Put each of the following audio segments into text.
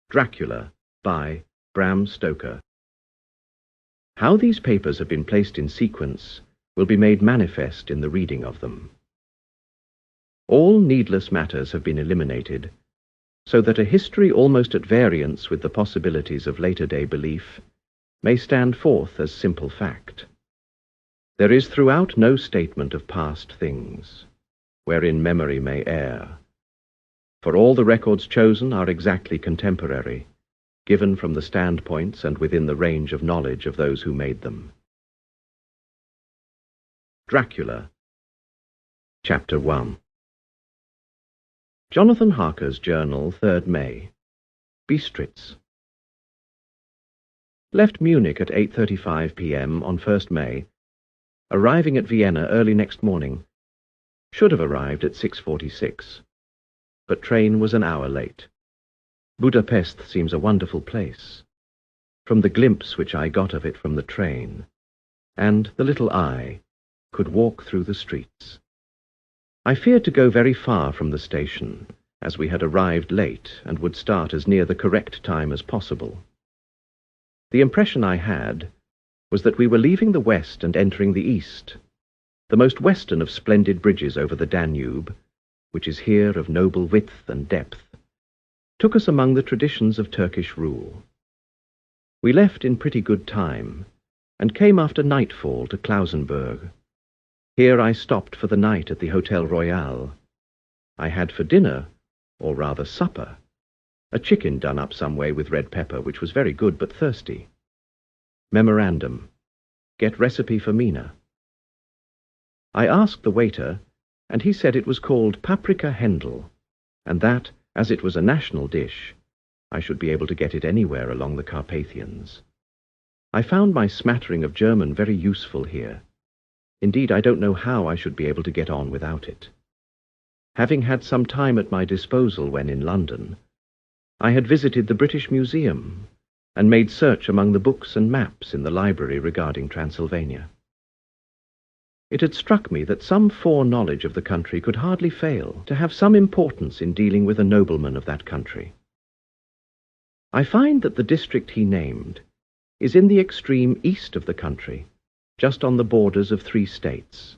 Dracula by Bram Stoker. How these papers have been placed in sequence will be made manifest in the reading of them. All needless matters have been eliminated, so that a history almost at variance with the possibilities of later-day belief may stand forth as simple fact. There is throughout no statement of past things, wherein memory may err, for all the records chosen are exactly contemporary, given from the standpoints and within the range of knowledge of those who made them. Dracula, Chapter 1. Jonathan Harker's Journal, 3rd May. Bistritz. Left Munich at 8:35 p.m. on 1st May, arriving at Vienna early next morning. Should have arrived at 6:46. But train was an hour late. Budapest seems a wonderful place, from the glimpse which I got of it from the train, and the little eye could walk through the streets. I feared to go very far from the station, as we had arrived late and would start as near the correct time as possible. The impression I had was that we were leaving the west and entering the east, the most western of splendid bridges over the Danube, which is here of noble width and depth, took us among the traditions of Turkish rule. We left in pretty good time, and came after nightfall to Klausenburg. Here I stopped for the night at the Hotel Royal. I had for dinner, or rather supper, a chicken done up some way with red pepper, which was very good but thirsty. Memorandum: get recipe for Mina. I asked the waiter, and he said it was called paprika Händel, and that, as it was a national dish, I should be able to get it anywhere along the Carpathians. I found my smattering of German very useful here. Indeed, I don't know how I should be able to get on without it. Having had some time at my disposal when in London, I had visited the British Museum and made search among the books and maps in the library regarding Transylvania. It had struck me that some foreknowledge of the country could hardly fail to have some importance in dealing with a nobleman of that country. I find that the district he named is in the extreme east of the country, just on the borders of 3 states,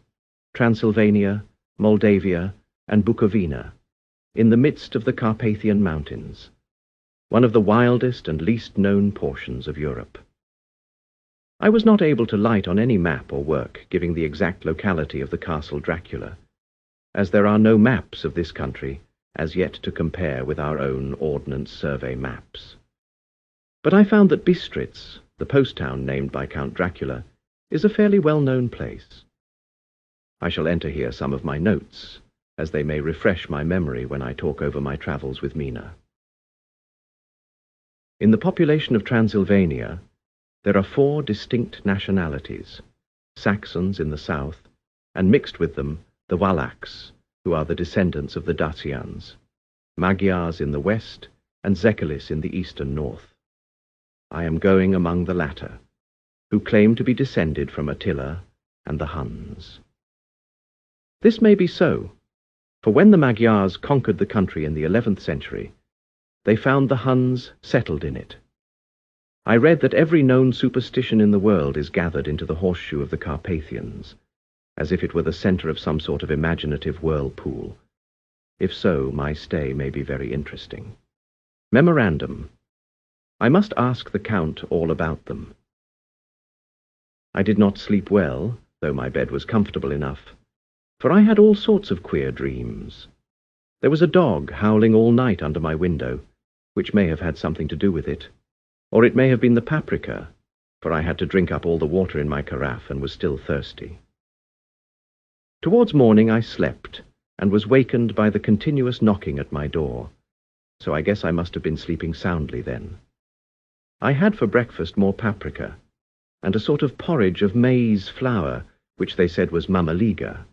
Transylvania, Moldavia, and Bukovina, in the midst of the Carpathian Mountains, one of the wildest and least known portions of Europe. I was not able to light on any map or work giving the exact locality of the Castle Dracula, as there are no maps of this country as yet to compare with our own Ordnance Survey maps. But I found that Bistritz, the post town named by Count Dracula, is a fairly well-known place. I shall enter here some of my notes, as they may refresh my memory when I talk over my travels with Mina. In the population of Transylvania, there are 4 distinct nationalities: Saxons in the south, and mixed with them the Wallachs, who are the descendants of the Dacians, Magyars in the west, and Zekelis in the east and north. I am going among the latter, who claim to be descended from Attila and the Huns. This may be so, for when the Magyars conquered the country in the 11th century, they found the Huns settled in it. I read that every known superstition in the world is gathered into the horseshoe of the Carpathians, as if it were the center of some sort of imaginative whirlpool. If so, my stay may be very interesting. Memorandum: I must ask the Count all about them. I did not sleep well, though my bed was comfortable enough, for I had all sorts of queer dreams. There was a dog howling all night under my window, which may have had something to do with it. Or it may have been the paprika, for I had to drink up all the water in my carafe and was still thirsty. Towards morning I slept, and was wakened by the continuous knocking at my door, so I guess I must have been sleeping soundly then. I had for breakfast more paprika, and a sort of porridge of maize flour, which they said was mamaliga,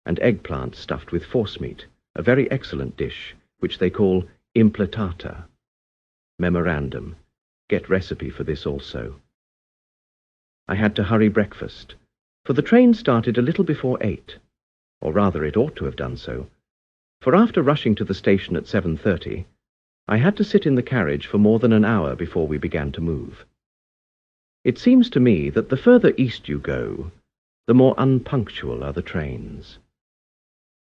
and eggplant stuffed with forcemeat, a very excellent dish, which they call impletata. Memorandum: get recipe for this also. I had to hurry breakfast, for the train started a little before 8, or rather it ought to have done so, for after rushing to the station at 7:30, I had to sit in the carriage for more than an hour before we began to move. It seems to me that the further east you go, the more unpunctual are the trains.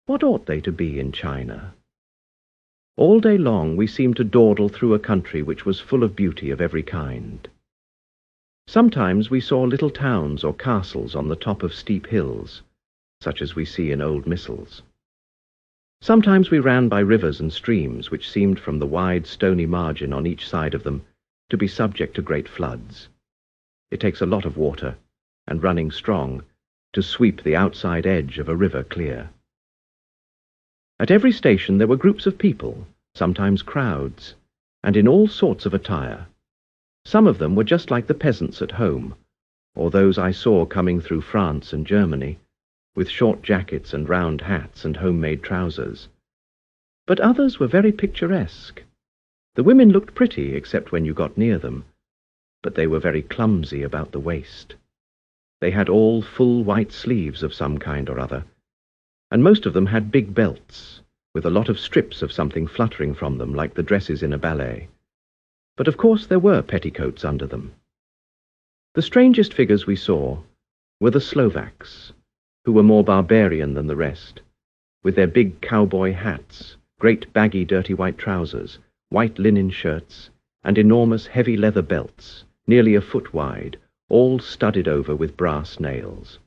What ought they to be in China? All day long we seemed to dawdle through a country which was full of beauty of every kind. Sometimes we saw little towns or castles on the top of steep hills, such as we see in old missals. Sometimes we ran by rivers and streams which seemed from the wide stony margin on each side of them to be subject to great floods. It takes a lot of water, and running strong, to sweep the outside edge of a river clear. At every station there were groups of people, sometimes crowds, and in all sorts of attire. Some of them were just like the peasants at home, or those I saw coming through France and Germany, with short jackets and round hats and homemade trousers. But others were very picturesque. The women looked pretty, except when you got near them, but they were very clumsy about the waist. They had all full white sleeves of some kind or other, and most of them had big belts, with a lot of strips of something fluttering from them like the dresses in a ballet. But of course there were petticoats under them. The strangest figures we saw were the Slovaks, who were more barbarian than the rest, with their big cowboy hats, great baggy dirty white trousers, white linen shirts, and enormous heavy leather belts, nearly a foot wide, all studded over with brass nails.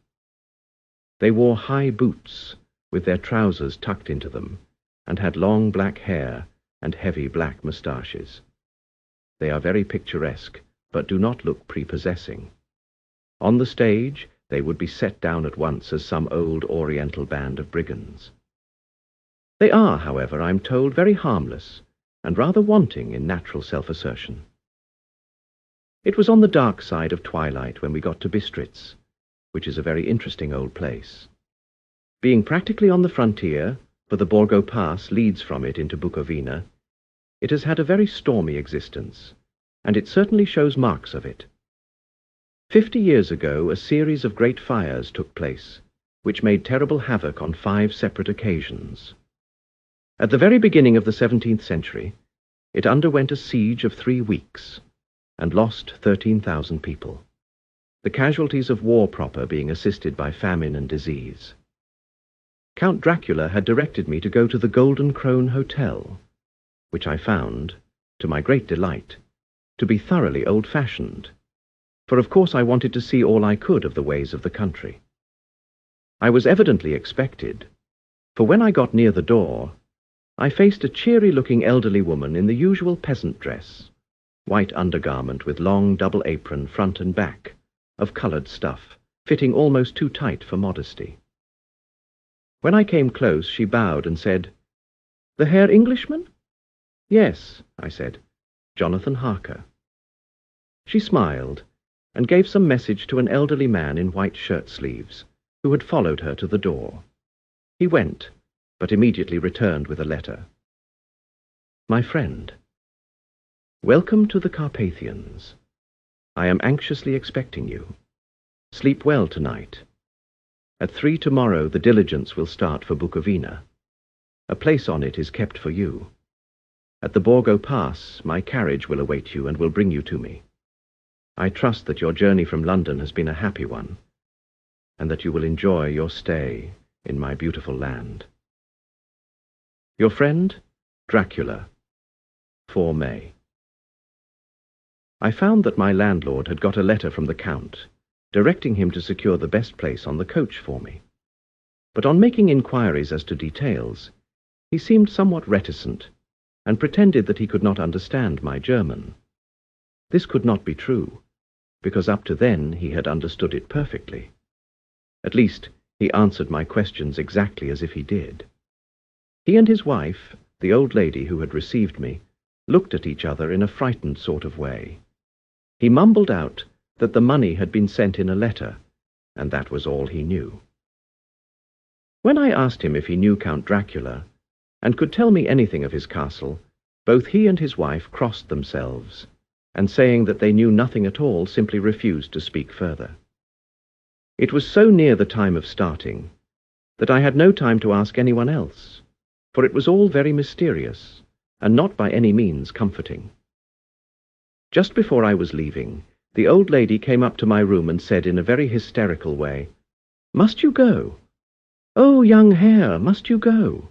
They wore high boots, with their trousers tucked into them, and had long black hair and heavy black moustaches. They are very picturesque, but do not look prepossessing. On the stage, they would be set down at once as some old Oriental band of brigands. They are, however, I'm told, very harmless, and rather wanting in natural self-assertion. It was on the dark side of twilight when we got to Bistritz, which is a very interesting old place. Being practically on the frontier, for the Borgo Pass leads from it into Bukovina, it has had a very stormy existence, and it certainly shows marks of it. 50 years ago, a series of great fires took place, which made terrible havoc on 5 separate occasions. At the very beginning of the 17th century, it underwent a siege of 3 weeks, and lost 13,000 people, the casualties of war proper being assisted by famine and disease. Count Dracula had directed me to go to the Golden Crone Hotel, which I found, to my great delight, to be thoroughly old-fashioned, for of course I wanted to see all I could of the ways of the country. I was evidently expected, for when I got near the door, I faced a cheery-looking elderly woman in the usual peasant dress, white undergarment with long double apron front and back, of coloured stuff, fitting almost too tight for modesty. When I came close, she bowed and said, "The Herr Englishman?" "Yes," I said, "Jonathan Harker." She smiled, and gave some message to an elderly man in white shirt-sleeves, who had followed her to the door. He went, but immediately returned with a letter. "My friend, welcome to the Carpathians. I am anxiously expecting you. Sleep well tonight. At 3 tomorrow the diligence will start for Bukovina. A place on it is kept for you. At the Borgo Pass my carriage will await you and will bring you to me. I trust that your journey from London has been a happy one, and that you will enjoy your stay in my beautiful land. Your friend, Dracula, 4 May. I found that my landlord had got a letter from the Count, directing him to secure the best place on the coach for me. But on making inquiries as to details, he seemed somewhat reticent, and pretended that he could not understand my German. This could not be true, because up to then he had understood it perfectly. At least, he answered my questions exactly as if he did. He and his wife, the old lady who had received me, looked at each other in a frightened sort of way. He mumbled out that the money had been sent in a letter, and that was all he knew. When I asked him if he knew Count Dracula, and could tell me anything of his castle, both he and his wife crossed themselves, and saying that they knew nothing at all, simply refused to speak further. It was so near the time of starting that I had no time to ask anyone else, for it was all very mysterious, and not by any means comforting. Just before I was leaving, the old lady came up to my room and said in a very hysterical way, "Must you go? Oh, young hare, must you go?"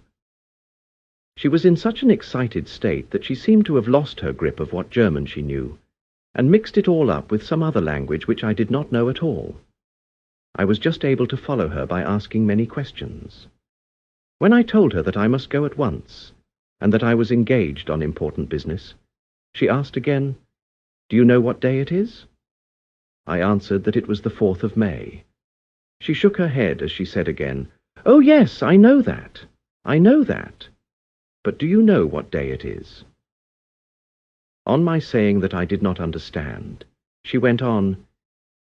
She was in such an excited state that she seemed to have lost her grip of what German she knew, and mixed it all up with some other language which I did not know at all. I was just able to follow her by asking many questions. When I told her that I must go at once, and that I was engaged on important business, she asked again, "Do you know what day it is?" I answered that it was the 4th of May. She shook her head as she said again, "Oh yes, I know that. I know that. But do you know what day it is?" On my saying that I did not understand, she went on,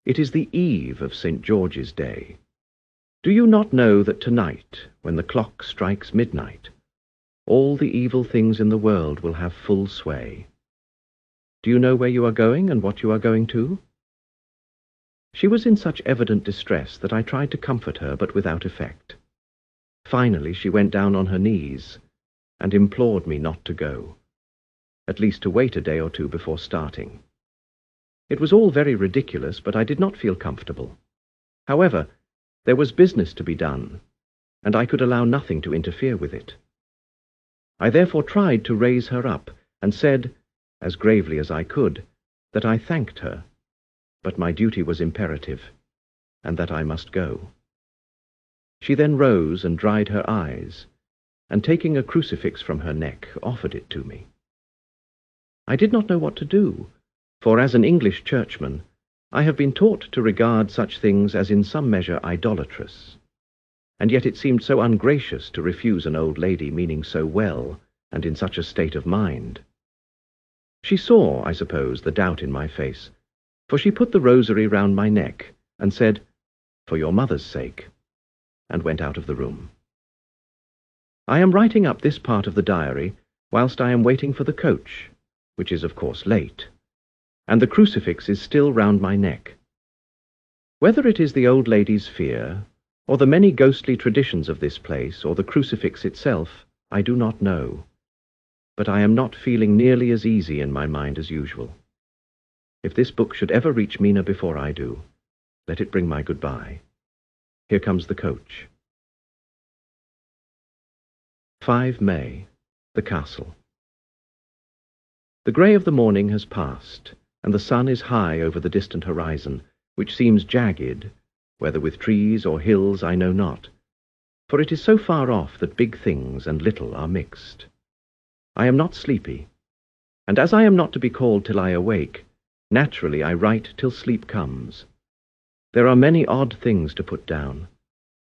"It is the eve of St. George's Day. Do you not know that tonight, when the clock strikes midnight, all the evil things in the world will have full sway? Do you know where you are going and what you are going to?" She was in such evident distress that I tried to comfort her, but without effect. Finally she went down on her knees and implored me not to go, at least to wait a day or two before starting. It was all very ridiculous, but I did not feel comfortable. However, there was business to be done, and I could allow nothing to interfere with it. I therefore tried to raise her up, and said, as gravely as I could, that I thanked her, but my duty was imperative, and that I must go. She then rose and dried her eyes, and taking a crucifix from her neck, offered it to me. I did not know what to do, for as an English churchman, I have been taught to regard such things as in some measure idolatrous, and yet it seemed so ungracious to refuse an old lady meaning so well, and in such a state of mind. She saw, I suppose, the doubt in my face, for she put the rosary round my neck, and said, "For your mother's sake," and went out of the room. I am writing up this part of the diary whilst I am waiting for the coach, which is of course late, and the crucifix is still round my neck. Whether it is the old lady's fear, or the many ghostly traditions of this place, or the crucifix itself, I do not know, but I am not feeling nearly as easy in my mind as usual. If this book should ever reach Mina before I do, let it bring my goodbye. Here comes the coach. 5 May, the castle. The grey of the morning has passed, and the sun is high over the distant horizon, which seems jagged, whether with trees or hills I know not, for it is so far off that big things and little are mixed. I am not sleepy, and as I am not to be called till I awake, naturally I write till sleep comes. There are many odd things to put down,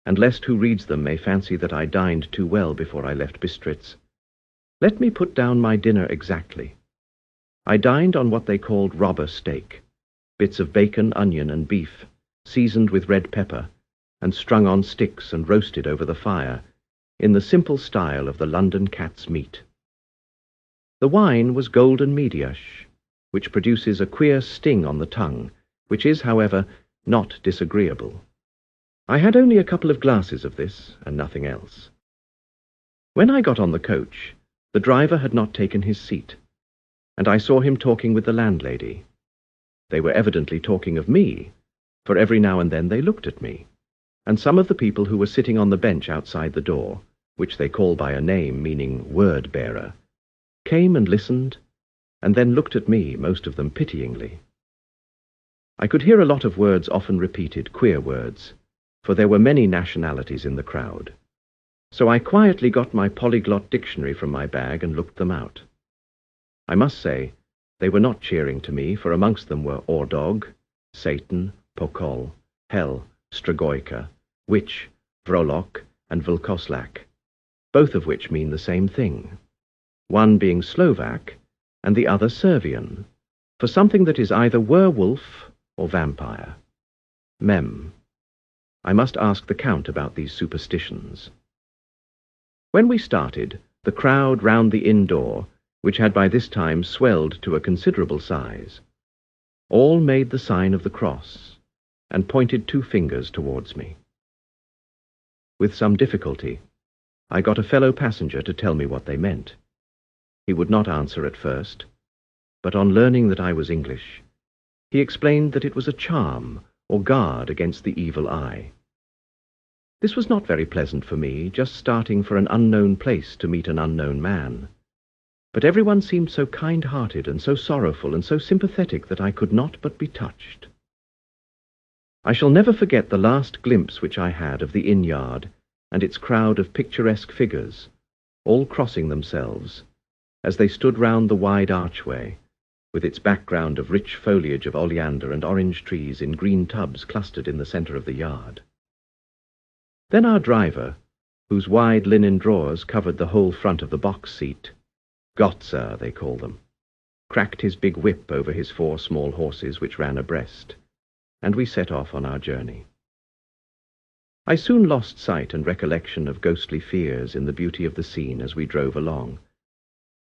and lest who reads them may fancy that I dined too well before I left Bistritz, let me put down my dinner exactly. I dined on what they called robber steak, bits of bacon, onion, and beef, seasoned with red pepper, and strung on sticks and roasted over the fire, in the simple style of the London cat's meat. The wine was golden mediash, which produces a queer sting on the tongue, which is, however, not disagreeable. I had only a couple of glasses of this, and nothing else. When I got on the coach, the driver had not taken his seat, and I saw him talking with the landlady. They were evidently talking of me, for every now and then they looked at me, and some of the people who were sitting on the bench outside the door, which they call by a name meaning word-bearer, came and listened, and then looked at me, most of them pityingly. I could hear a lot of words often repeated, queer words, for there were many nationalities in the crowd. So I quietly got my polyglot dictionary from my bag and looked them out. I must say, they were not cheering to me, for amongst them were Ordog, Satan, Pokol, Hell, Stragoyka, Witch, Vrolok, and Vlkoslak, both of which mean the same thing, one being Slovak and the other Servian, for something that is either werewolf or vampire. Mem. I must ask the Count about these superstitions. When we started, the crowd round the inn door, which had by this time swelled to a considerable size, all made the sign of the cross, and pointed 2 fingers towards me. With some difficulty, I got a fellow passenger to tell me what they meant. He would not answer at first, but on learning that I was English, he explained that it was a charm or guard against the evil eye. This was not very pleasant for me, just starting for an unknown place to meet an unknown man. But everyone seemed so kind-hearted and so sorrowful and so sympathetic that I could not but be touched. I shall never forget the last glimpse which I had of the inn-yard and its crowd of picturesque figures, all crossing themselves, as they stood round the wide archway, with its background of rich foliage of oleander and orange trees in green tubs clustered in the centre of the yard. Then our driver, whose wide linen drawers covered the whole front of the box seat, Gothic they call them, cracked his big whip over his 4 small horses which ran abreast, and we set off on our journey. I soon lost sight and recollection of ghostly fears in the beauty of the scene as we drove along,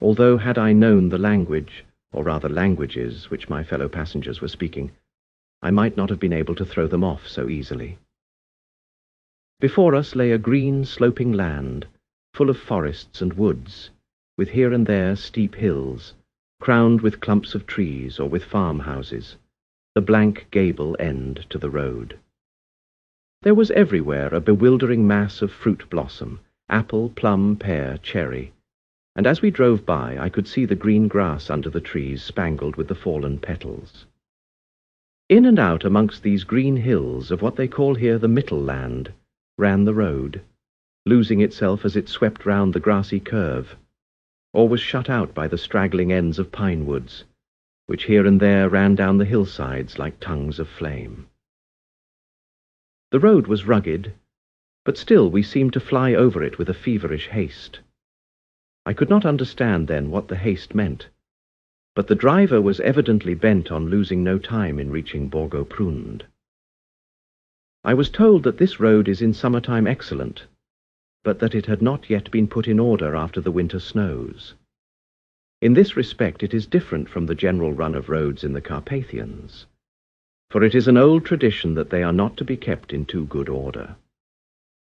although had I known the language, or rather languages, which my fellow passengers were speaking, I might not have been able to throw them off so easily. Before us lay a green, sloping land, full of forests and woods, with here and there steep hills, crowned with clumps of trees or with farmhouses, the blank gable end to the road. There was everywhere a bewildering mass of fruit blossom, apple, plum, pear, cherry, and as we drove by I could see the green grass under the trees spangled with the fallen petals. In and out amongst these green hills of what they call here the Mittelland ran the road, losing itself as it swept round the grassy curve, or was shut out by the straggling ends of pine woods, which here and there ran down the hillsides like tongues of flame. The road was rugged, but still we seemed to fly over it with a feverish haste. I could not understand then what the haste meant, but the driver was evidently bent on losing no time in reaching Borgo-Prund. I was told that this road is in summertime excellent, but that it had not yet been put in order after the winter snows. In this respect it is different from the general run of roads in the Carpathians, for it is an old tradition that they are not to be kept in too good order.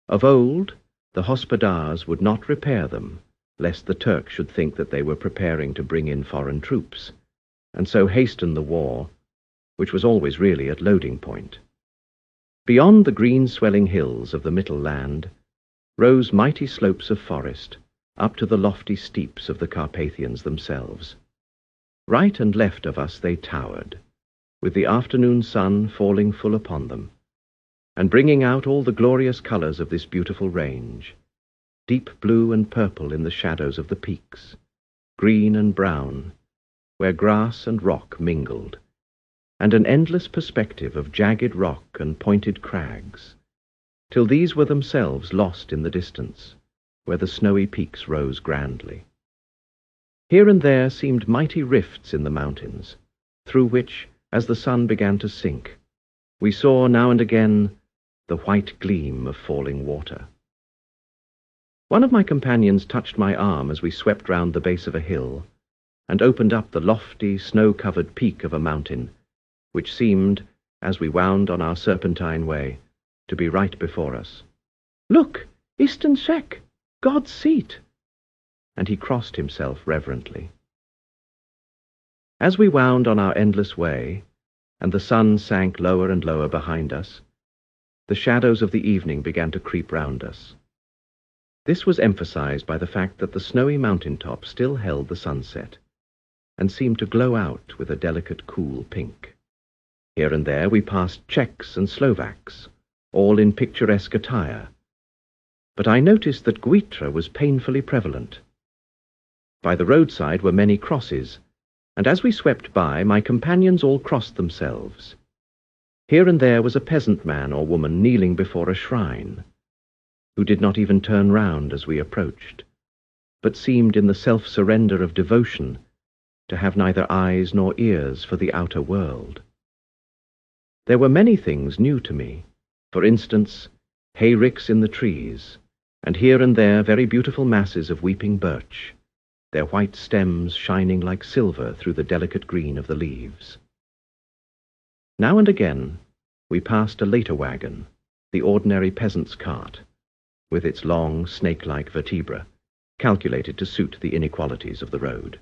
Of old, the hospodars would not repair them, lest the Turks should think that they were preparing to bring in foreign troops, and so hasten the war, which was always really at loading point. Beyond the green swelling hills of the Mittelland rose mighty slopes of forest, up to the lofty steeps of the Carpathians themselves. Right and left of us they towered, with the afternoon sun falling full upon them, and bringing out all the glorious colours of this beautiful range, deep blue and purple in the shadows of the peaks, green and brown, where grass and rock mingled, and an endless perspective of jagged rock and pointed crags, till these were themselves lost in the distance, where the snowy peaks rose grandly. Here and there seemed mighty rifts in the mountains, through which, as the sun began to sink, we saw now and again the white gleam of falling water. One of my companions touched my arm as we swept round the base of a hill, and opened up the lofty, snow-covered peak of a mountain, which seemed, as we wound on our serpentine way, to be right before us. "Look, Eastern Sek, God's seat!" And he crossed himself reverently. As we wound on our endless way, and the sun sank lower and lower behind us, the shadows of the evening began to creep round us. This was emphasized by the fact that the snowy mountain-top still held the sunset, and seemed to glow out with a delicate cool pink. Here and there we passed Czechs and Slovaks, all in picturesque attire, but I noticed that Guitra was painfully prevalent. By the roadside were many crosses, and as we swept by, my companions all crossed themselves. Here and there was a peasant man or woman kneeling before a shrine, who did not even turn round as we approached, but seemed in the self-surrender of devotion to have neither eyes nor ears for the outer world. There were many things new to me, for instance, hayricks in the trees, and here and there very beautiful masses of weeping birch, their white stems shining like silver through the delicate green of the leaves. Now and again we passed a later wagon, the ordinary peasant's cart, with its long, snake-like vertebra, calculated to suit the inequalities of the road.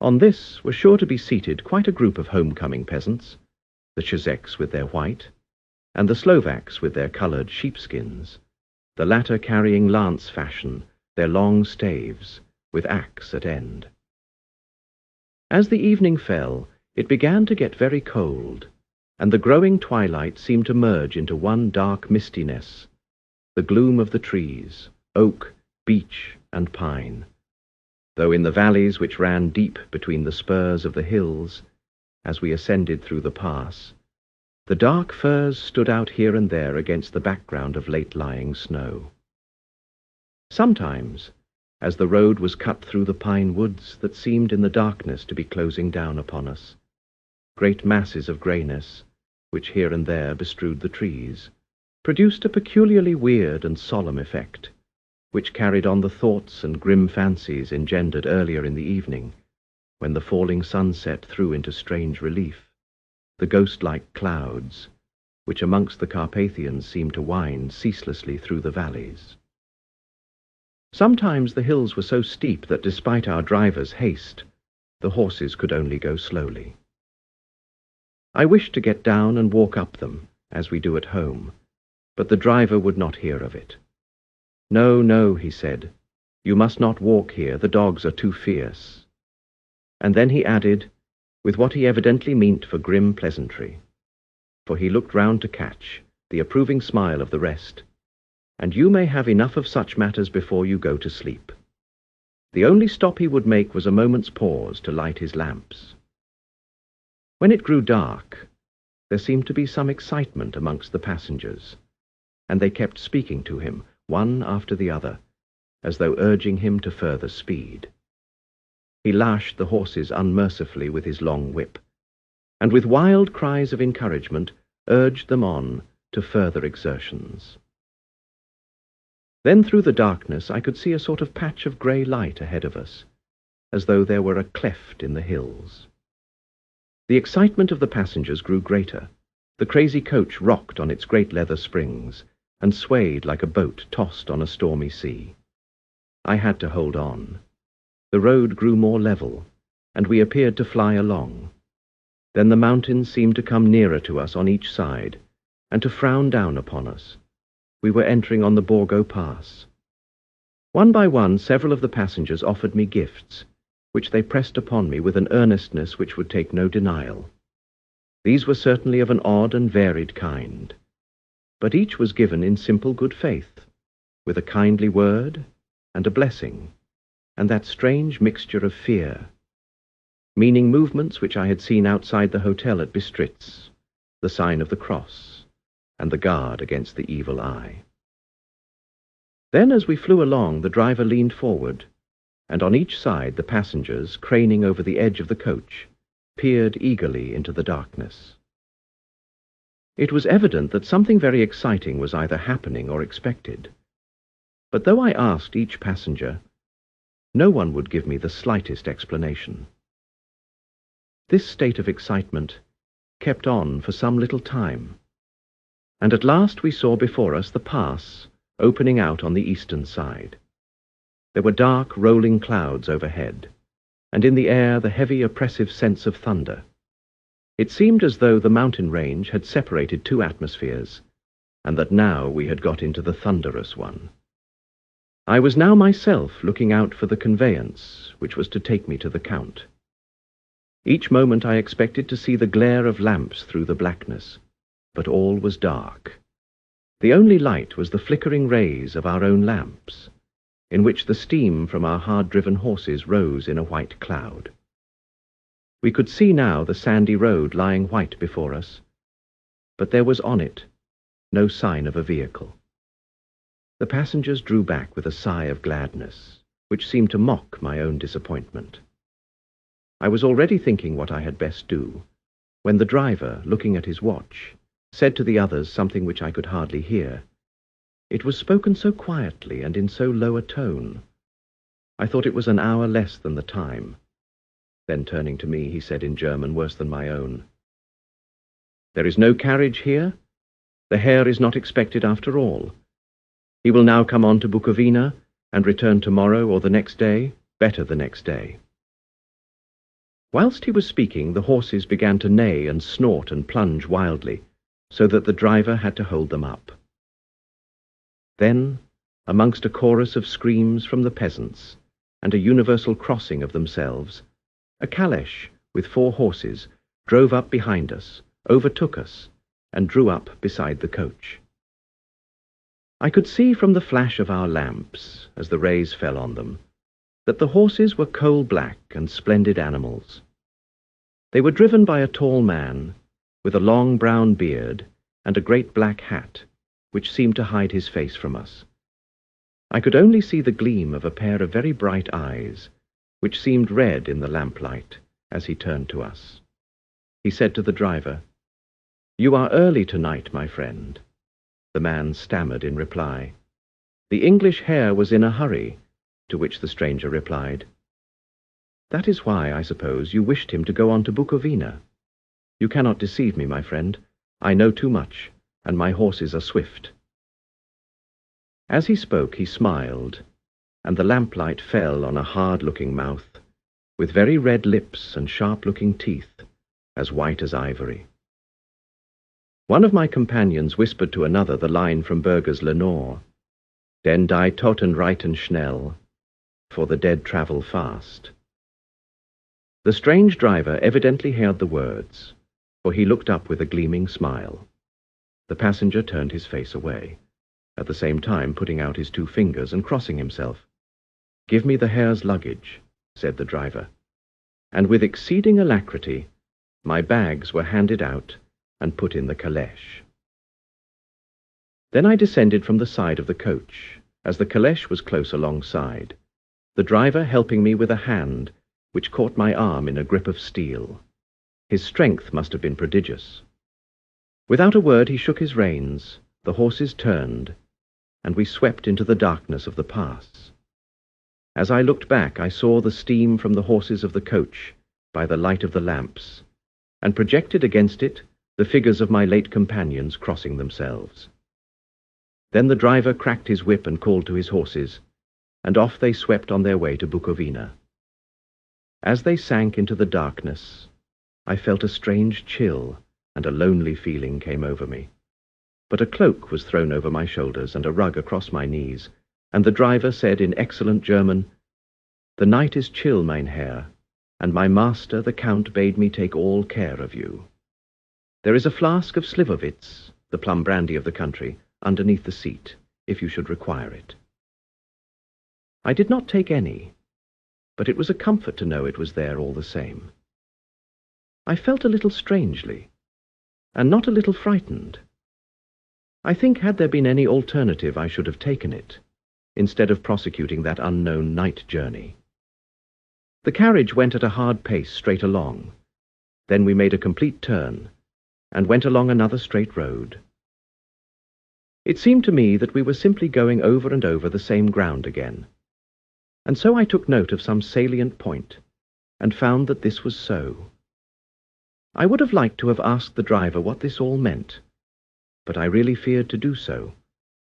On this were sure to be seated quite a group of homecoming peasants, the Czechs with their white, and the Slovaks with their coloured sheepskins, the latter carrying lance fashion, their long staves, with axe at end. As the evening fell, it began to get very cold, and the growing twilight seemed to merge into one dark mistiness, the gloom of the trees, oak, beech, and pine, though in the valleys which ran deep between the spurs of the hills, as we ascended through the pass, the dark firs stood out here and there against the background of late-lying snow. Sometimes, as the road was cut through the pine woods that seemed in the darkness to be closing down upon us, great masses of greyness, which here and there bestrewed the trees, produced a peculiarly weird and solemn effect, which carried on the thoughts and grim fancies engendered earlier in the evening, when the falling sunset threw into strange relief the ghost-like clouds, which amongst the Carpathians seemed to wind ceaselessly through the valleys. Sometimes the hills were so steep that despite our driver's haste, the horses could only go slowly. I wished to get down and walk up them, as we do at home, but the driver would not hear of it. "No, no," he said, "you must not walk here, the dogs are too fierce." And then he added, with what he evidently meant for grim pleasantry, for he looked round to catch the approving smile of the rest, "and you may have enough of such matters before you go to sleep." The only stop he would make was a moment's pause to light his lamps. When it grew dark, there seemed to be some excitement amongst the passengers, and they kept speaking to him, one after the other, as though urging him to further speed. He lashed the horses unmercifully with his long whip, and with wild cries of encouragement urged them on to further exertions. Then through the darkness I could see a sort of patch of grey light ahead of us, as though there were a cleft in the hills. The excitement of the passengers grew greater. The crazy coach rocked on its great leather springs, and swayed like a boat tossed on a stormy sea. I had to hold on. The road grew more level, and we appeared to fly along. Then the mountains seemed to come nearer to us on each side, and to frown down upon us. We were entering on the Borgo Pass. One by one, several of the passengers offered me gifts, which they pressed upon me with an earnestness which would take no denial. These were certainly of an odd and varied kind, but each was given in simple good faith, with a kindly word and a blessing, and that strange mixture of fear, meaning movements which I had seen outside the hotel at Bistritz, the sign of the cross, and the guard against the evil eye. Then, as we flew along, the driver leaned forward, and on each side the passengers, craning over the edge of the coach, peered eagerly into the darkness. It was evident that something very exciting was either happening or expected, but though I asked each passenger, no one would give me the slightest explanation. This state of excitement kept on for some little time, and at last we saw before us the pass opening out on the eastern side. There were dark, rolling clouds overhead, and in the air the heavy, oppressive sense of thunder. It seemed as though the mountain range had separated two atmospheres, and that now we had got into the thunderous one. I was now myself looking out for the conveyance which was to take me to the Count. Each moment I expected to see the glare of lamps through the blackness, but all was dark. The only light was the flickering rays of our own lamps, in which the steam from our hard-driven horses rose in a white cloud. We could see now the sandy road lying white before us, but there was on it no sign of a vehicle. The passengers drew back with a sigh of gladness, which seemed to mock my own disappointment. I was already thinking what I had best do, when the driver, looking at his watch, said to the others something which I could hardly hear. It was spoken so quietly and in so low a tone. I thought it was an hour less than the time. Then turning to me, he said in German worse than my own, "There is no carriage here. The Herr is not expected after all. He will now come on to Bukowina, and return tomorrow or the next day, better the next day. Whilst he was speaking, the horses began to neigh and snort and plunge wildly, so that the driver had to hold them up. Then, amongst a chorus of screams from the peasants, and a universal crossing of themselves, a caleche with 4 horses drove up behind us, overtook us, and drew up beside the coach. I could see from the flash of our lamps, as the rays fell on them, that the horses were coal-black and splendid animals. They were driven by a tall man, with a long brown beard and a great black hat, which seemed to hide his face from us. I could only see the gleam of a pair of very bright eyes, which seemed red in the lamplight, as he turned to us. He said to the driver, "You are early tonight, my friend." The man stammered in reply. "The English hare was in a hurry," to which the stranger replied, "That is why, I suppose, you wished him to go on to Bukovina. You cannot deceive me, my friend. I know too much, and my horses are swift." As he spoke, he smiled, and the lamplight fell on a hard-looking mouth, with very red lips and sharp-looking teeth, as white as ivory. One of my companions whispered to another the line from Berger's Lenore, "Den die Toten reiten schnell," for the dead travel fast. The strange driver evidently heard the words, for he looked up with a gleaming smile. The passenger turned his face away, at the same time putting out his 2 fingers and crossing himself. "Give me the hare's luggage," said the driver, and with exceeding alacrity my bags were handed out and put in the caleche. Then I descended from the side of the coach, as the caleche was close alongside, the driver helping me with a hand which caught my arm in a grip of steel. His strength must have been prodigious. Without a word he shook his reins, the horses turned, and we swept into the darkness of the pass. As I looked back, I saw the steam from the horses of the coach by the light of the lamps, and projected against it the figures of my late companions crossing themselves. Then the driver cracked his whip and called to his horses, and off they swept on their way to Bukovina. As they sank into the darkness, I felt a strange chill, and a lonely feeling came over me. But a cloak was thrown over my shoulders and a rug across my knees, and the driver said in excellent German, "The night is chill, mein Herr, and my master the Count bade me take all care of you. There is a flask of slivovitz, the plum brandy of the country, underneath the seat, if you should require it." I did not take any, but it was a comfort to know it was there all the same. I felt a little strangely, and not a little frightened. I think had there been any alternative I should have taken it, instead of prosecuting that unknown night journey. The carriage went at a hard pace straight along. Then we made a complete turn, and went along another straight road. It seemed to me that we were simply going over and over the same ground again, and so I took note of some salient point, and found that this was so. I would have liked to have asked the driver what this all meant, but I really feared to do so,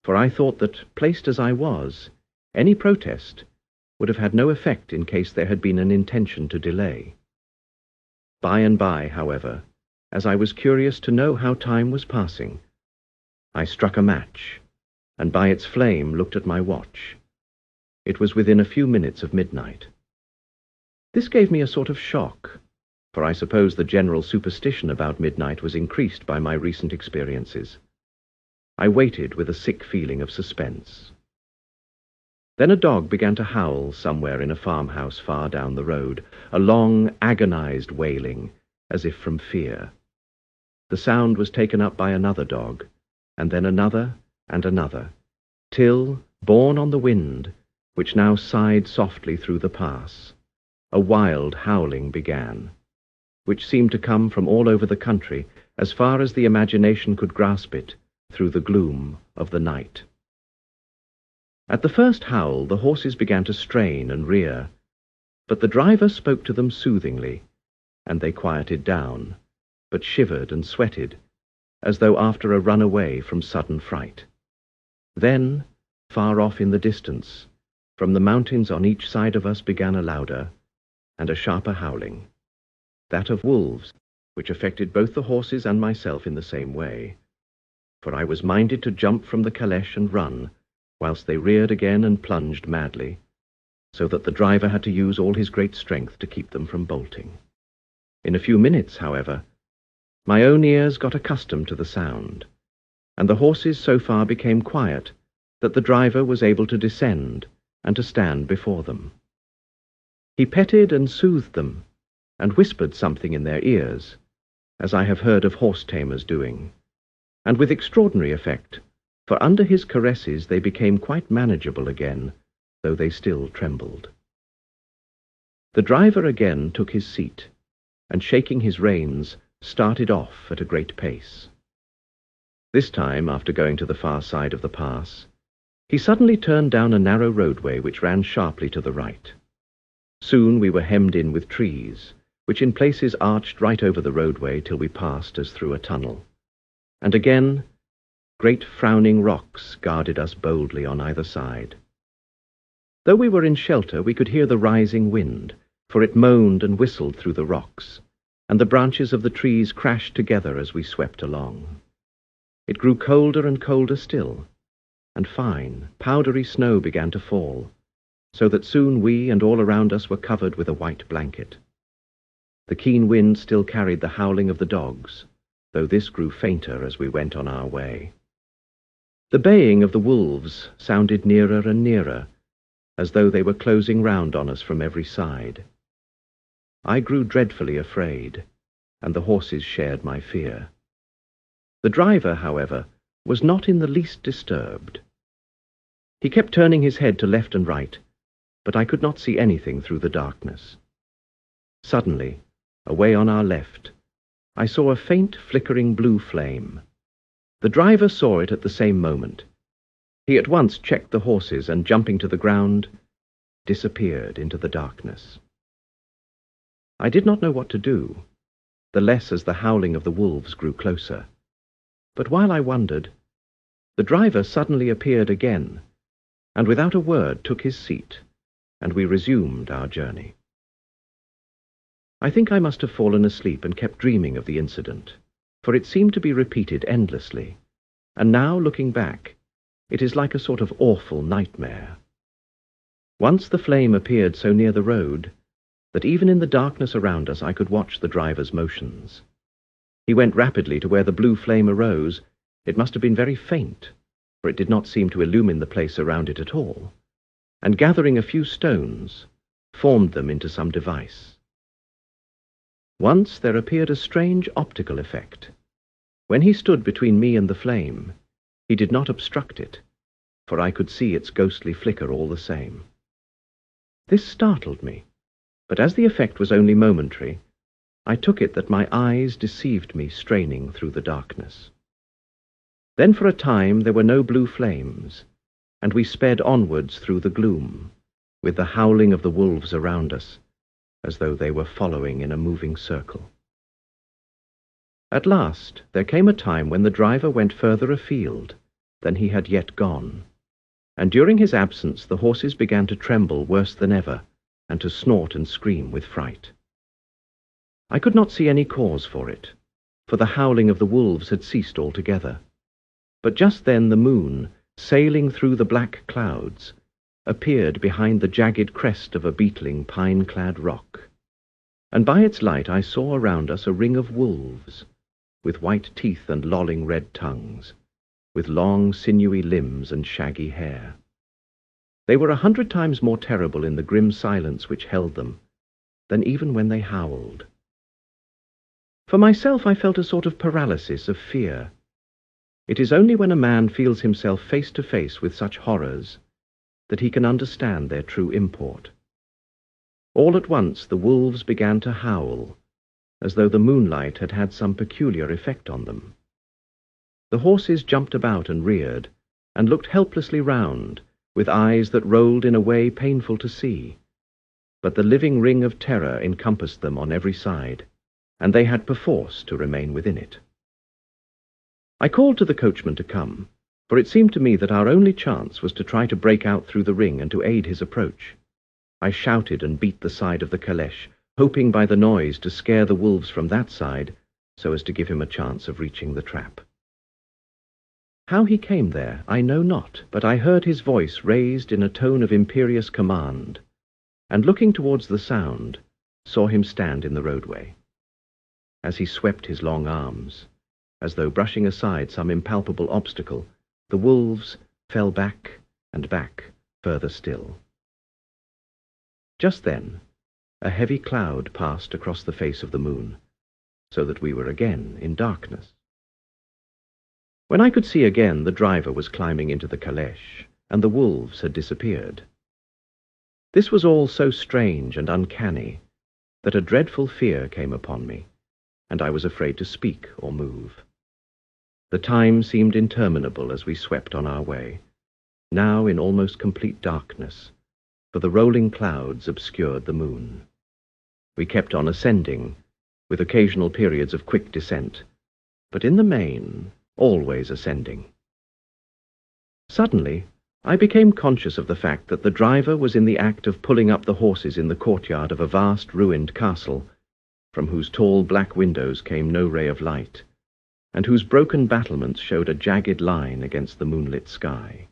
for I thought that, placed as I was, any protest would have had no effect in case there had been an intention to delay. By and by, however, as I was curious to know how time was passing, I struck a match, and by its flame looked at my watch. It was within a few minutes of midnight. This gave me a sort of shock, for I suppose the general superstition about midnight was increased by my recent experiences. I waited with a sick feeling of suspense. Then a dog began to howl somewhere in a farmhouse far down the road, a long, agonized wailing, as if from fear. The sound was taken up by another dog, and then another and another, till, borne on the wind, which now sighed softly through the pass, a wild howling began, which seemed to come from all over the country, as far as the imagination could grasp it, through the gloom of the night. At the first howl, the horses began to strain and rear, but the driver spoke to them soothingly, and they quieted down, but shivered and sweated, as though after a run away from sudden fright. Then, far off in the distance, From the mountains on each side of us began a louder and a sharper howling, that of wolves, which affected both the horses and myself in the same way, for I was minded to jump from the caleche and run, whilst they reared again and plunged madly, so that the driver had to use all his great strength to keep them from bolting. In a few minutes, however, my own ears got accustomed to the sound, and the horses so far became quiet that the driver was able to descend and to stand before them. He petted and soothed them, and whispered something in their ears, as I have heard of horse-tamers doing, and with extraordinary effect, for under his caresses they became quite manageable again, though they still trembled. The driver again took his seat, and shaking his reins, started off at a great pace. This time, after going to the far side of the pass, he suddenly turned down a narrow roadway which ran sharply to the right. Soon we were hemmed in with trees, which in places arched right over the roadway till we passed as through a tunnel. And again, great frowning rocks guarded us boldly on either side. Though we were in shelter, we could hear the rising wind, for it moaned and whistled through the rocks, and the branches of the trees crashed together as we swept along. It grew colder and colder still, and fine, powdery snow began to fall, so that soon we and all around us were covered with a white blanket. The keen wind still carried the howling of the dogs, though this grew fainter as we went on our way. The baying of the wolves sounded nearer and nearer, as though they were closing round on us from every side. I grew dreadfully afraid, and the horses shared my fear. The driver, however, was not in the least disturbed. He kept turning his head to left and right, but I could not see anything through the darkness. Suddenly, away on our left, I saw a faint flickering blue flame. The driver saw it at the same moment. He at once checked the horses and, jumping to the ground, disappeared into the darkness. I did not know what to do, the less as the howling of the wolves grew closer. But while I wondered, the driver suddenly appeared again, and without a word took his seat, and we resumed our journey. I think I must have fallen asleep and kept dreaming of the incident, for it seemed to be repeated endlessly, and now, looking back, it is like a sort of awful nightmare. Once the flame appeared so near the road that even in the darkness around us I could watch the driver's motions. He went rapidly to where the blue flame arose. It must have been very faint, for it did not seem to illumine the place around it at all, and gathering a few stones, formed them into some device. Once there appeared a strange optical effect. When he stood between me and the flame, he did not obstruct it, for I could see its ghostly flicker all the same. This startled me, but as the effect was only momentary, I took it that my eyes deceived me straining through the darkness. Then for a time there were no blue flames, and we sped onwards through the gloom, with the howling of the wolves around us, as though they were following in a moving circle. At last there came a time when the driver went further afield than he had yet gone, and during his absence the horses began to tremble worse than ever, and to snort and scream with fright. I could not see any cause for it, for the howling of the wolves had ceased altogether. But just then the moon, sailing through the black clouds, appeared behind the jagged crest of a beetling pine-clad rock, and by its light I saw around us a ring of wolves, with white teeth and lolling red tongues, with long sinewy limbs and shaggy hair. They were 100 times more terrible in the grim silence which held them than even when they howled. For myself, I felt a sort of paralysis of fear. It is only when a man feels himself face to face with such horrors that he can understand their true import. All at once the wolves began to howl, as though the moonlight had had some peculiar effect on them. The horses jumped about and reared, and looked helplessly round, with eyes that rolled in a way painful to see. But the living ring of terror encompassed them on every side, and they had perforce to remain within it. I called to the coachman to come, for it seemed to me that our only chance was to try to break out through the ring and to aid his approach. I shouted and beat the side of the caleche, hoping by the noise to scare the wolves from that side, so as to give him a chance of reaching the trap. How he came there, I know not, but I heard his voice raised in a tone of imperious command, and looking towards the sound, saw him stand in the roadway. As he swept his long arms, as though brushing aside some impalpable obstacle, the wolves fell back and back, further still. Just then, a heavy cloud passed across the face of the moon, so that we were again in darkness. When I could see again, the driver was climbing into the caleche, and the wolves had disappeared. This was all so strange and uncanny that a dreadful fear came upon me, and I was afraid to speak or move. The time seemed interminable as we swept on our way, now in almost complete darkness, for the rolling clouds obscured the moon. We kept on ascending, with occasional periods of quick descent, but in the main, always ascending. Suddenly, I became conscious of the fact that the driver was in the act of pulling up the horses in the courtyard of a vast ruined castle, from whose tall black windows came no ray of light, and whose broken battlements showed a jagged line against the moonlit sky.